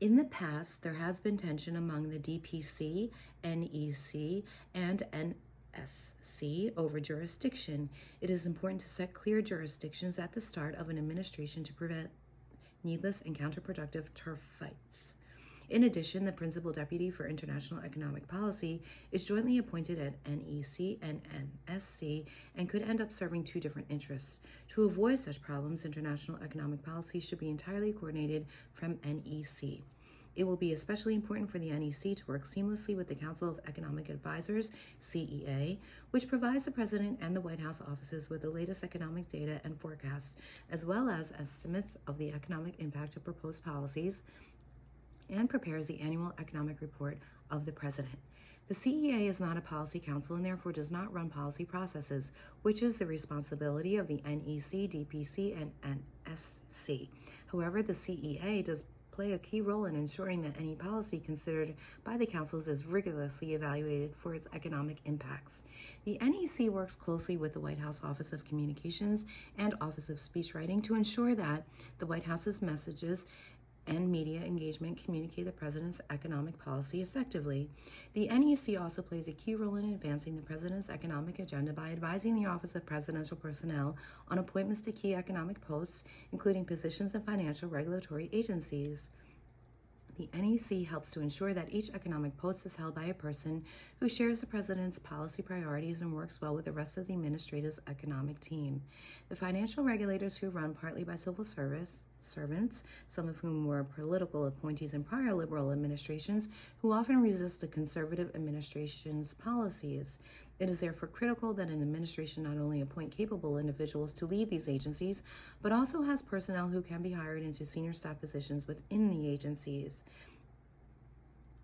In the past, there has been tension among the DPC, NEC, and NSC over jurisdiction. It is important to set clear jurisdictions at the start of an administration to prevent needless and counterproductive turf fights. In addition, the Principal Deputy for International Economic Policy is jointly appointed at NEC and NSC and could end up serving two different interests. To avoid such problems, international economic policy should be entirely coordinated from NEC. It will be especially important for the NEC to work seamlessly with the Council of Economic Advisors, CEA, which provides the President and the White House offices with the latest economic data and forecasts, as well as estimates of the economic impact of proposed policies, and prepares the annual economic report of the President. The CEA is not a policy council and therefore does not run policy processes, which is the responsibility of the NEC, DPC, and NSC. However, the CEA does play a key role in ensuring that any policy considered by the councils is rigorously evaluated for its economic impacts. The NEC works closely with the White House Office of Communications and Office of Speechwriting to ensure that the White House's messages and media engagement communicate the President's economic policy effectively. The NEC also plays a key role in advancing the President's economic agenda by advising the Office of Presidential Personnel on appointments to key economic posts, including positions in financial regulatory agencies. The NEC helps to ensure that each economic post is held by a person who shares the President's policy priorities and works well with the rest of the administrative economic team. The financial regulators, who run partly by civil servants, some of whom were political appointees in prior liberal administrations, who often resist the conservative administration's policies. It is therefore critical that an administration not only appoint capable individuals to lead these agencies, but also has personnel who can be hired into senior staff positions within the agencies.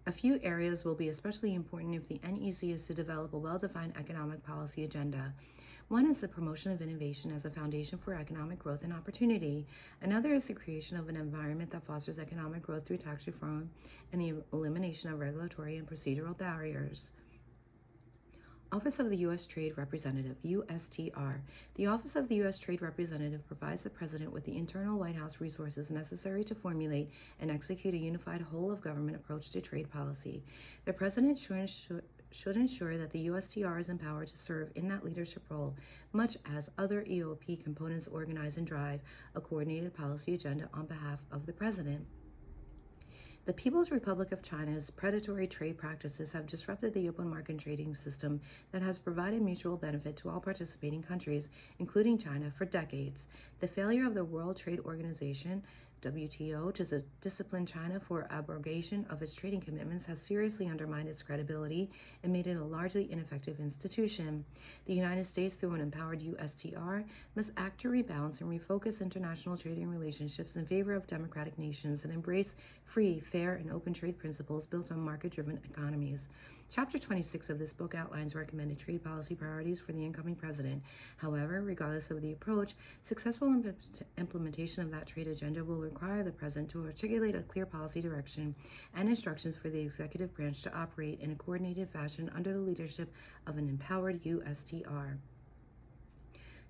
A few areas will be especially important if the NEC is to develop a well-defined economic policy agenda. One is the promotion of innovation as a foundation for economic growth and opportunity. Another is the creation of an environment that fosters economic growth through tax reform and the elimination of regulatory and procedural barriers. Office of the U.S. Trade Representative, USTR. The Office of the U.S. Trade Representative provides the President with the internal White House resources necessary to formulate and execute a unified whole-of-government approach to trade policy. The President should ensure that the USTR is empowered to serve in that leadership role, much as other EOP components organize and drive a coordinated policy agenda on behalf of the President. The People's Republic of China's predatory trade practices have disrupted the open market trading system that has provided mutual benefit to all participating countries, including China, for decades. The failure of the World Trade Organization, WTO, to discipline China for abrogation of its trading commitments has seriously undermined its credibility and made it a largely ineffective institution. The United States, through an empowered USTR, must act to rebalance and refocus international trading relationships in favor of democratic nations that embrace free, fair, and open trade principles built on market-driven economies. Chapter 26 of this book outlines recommended trade policy priorities for the incoming president. However, regardless of the approach, successful implementation of that trade agenda will require the president to articulate a clear policy direction and instructions for the executive branch to operate in a coordinated fashion under the leadership of an empowered USTR.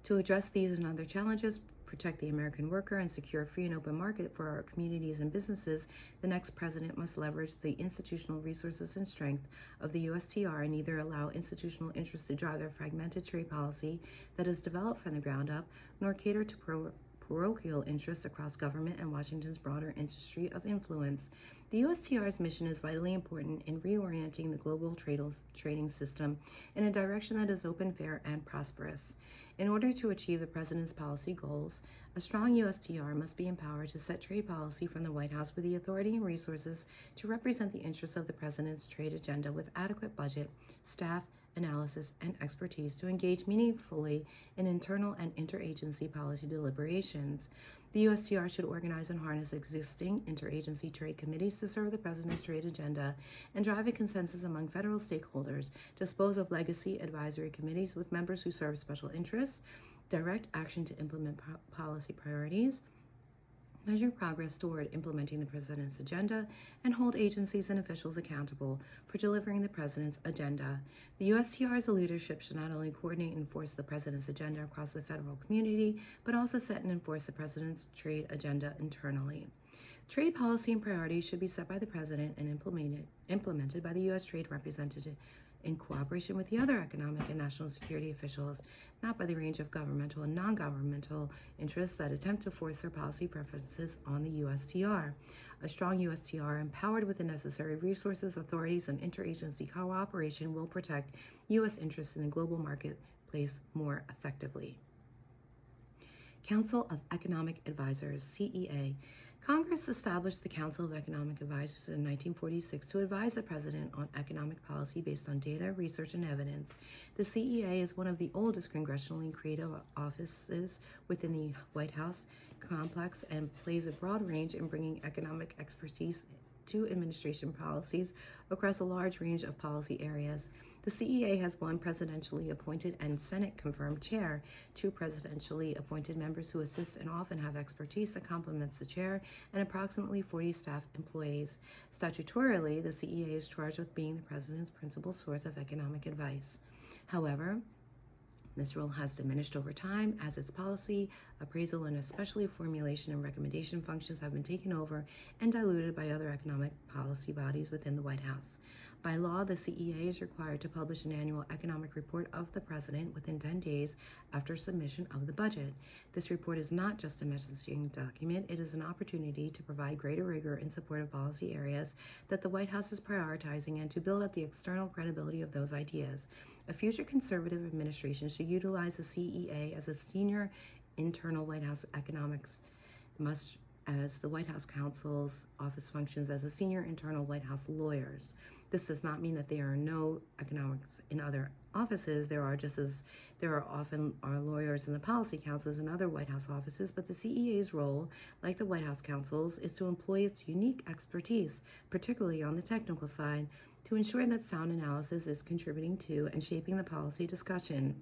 To address these and other challenges, protect the American worker, and secure a free and open market for our communities and businesses, the next president must leverage the institutional resources and strength of the USTR and neither allow institutional interests to drive a fragmented trade policy that is developed from the ground up, nor cater to parochial interests across government and Washington's broader industry of influence. The USTR's mission is vitally important in reorienting the global trading system in a direction that is open, fair, and prosperous. In order to achieve the president's policy goals, a strong USTR must be empowered to set trade policy from the White House with the authority and resources to represent the interests of the president's trade agenda with adequate budget, staff, analysis, and expertise to engage meaningfully in internal and interagency policy deliberations. The USTR should organize and harness existing interagency trade committees to serve the president's trade agenda and drive a consensus among federal stakeholders, dispose of legacy advisory committees with members who serve special interests, direct action to implement policy priorities, measure progress toward implementing the president's agenda, and hold agencies and officials accountable for delivering the president's agenda. The USTR's leadership should not only coordinate and enforce the president's agenda across the federal community, but also set and enforce the president's trade agenda internally. Trade policy and priorities should be set by the President and implemented by the U.S. Trade Representative in cooperation with the other economic and national security officials, not by the range of governmental and non-governmental interests that attempt to force their policy preferences on the USTR. A strong USTR, empowered with the necessary resources, authorities, and interagency cooperation, will protect U.S. interests in the global marketplace more effectively. Council of Economic Advisors, CEA. Congress established the Council of Economic Advisors in 1946 to advise the President on economic policy based on data, research, and evidence. The CEA is one of the oldest congressionally created offices within the White House complex and plays a broad range in bringing economic expertise to administration policies across a large range of policy areas. The CEA has one presidentially appointed and Senate-confirmed chair, two presidentially appointed members who assist and often have expertise that complements the chair, and approximately 40 staff employees. Statutorily, the CEA is charged with being the president's principal source of economic advice. However, this role has diminished over time as its policy, appraisal, and especially formulation and recommendation functions have been taken over and diluted by other economic policy bodies within the White House. By law, the CEA is required to publish an annual economic report of the President within 10 days after submission of the budget. This report is not just a messaging document, it is an opportunity to provide greater rigor in support of policy areas that the White House is prioritizing and to build up the external credibility of those ideas. A future conservative administration should utilize the CEA as a senior internal White House economics must as the White House counsel's office functions as a senior internal White House lawyers. This does not mean that there are no economics in other offices. There are often lawyers in the policy councils and other White House offices, but the CEA's role, like the White House counsel's, is to employ its unique expertise, particularly on the technical side, to ensure that sound analysis is contributing to and shaping the policy discussion.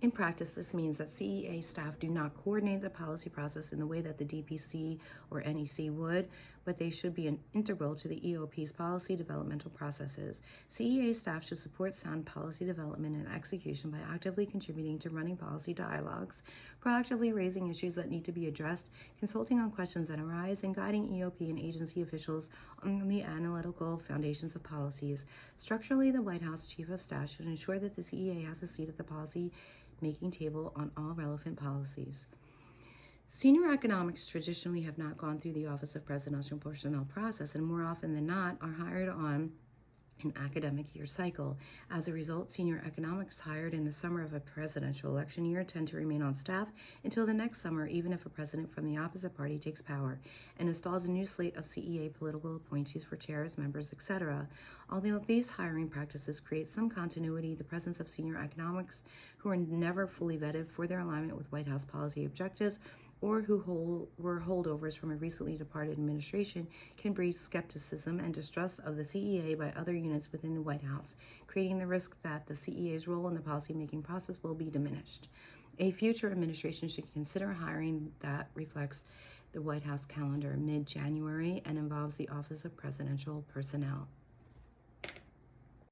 In practice, this means that CEA staff do not coordinate the policy process in the way that the DPC or NEC would, but they should be integral to the EOP's policy developmental processes. CEA staff should support sound policy development and execution by actively contributing to running policy dialogues, proactively raising issues that need to be addressed, consulting on questions that arise, and guiding EOP and agency officials on the analytical foundations of policies. Structurally, the White House Chief of Staff should ensure that the CEA has a seat at the policy-making table on all relevant policies. Senior economics traditionally have not gone through the Office of Presidential Personnel process and more often than not are hired on an academic year cycle. As a result, senior economics hired in the summer of a presidential election year tend to remain on staff until the next summer, even if a president from the opposite party takes power and installs a new slate of CEA political appointees for chairs, members, etc. Although these hiring practices create some continuity, the presence of senior economics who are never fully vetted for their alignment with White House policy objectives or who were holdovers from a recently departed administration can breed skepticism and distrust of the CEA by other units within the White House, creating the risk that the CEA's role in the policymaking process will be diminished. A future administration should consider hiring that reflects the White House calendar mid-January and involves the Office of Presidential Personnel.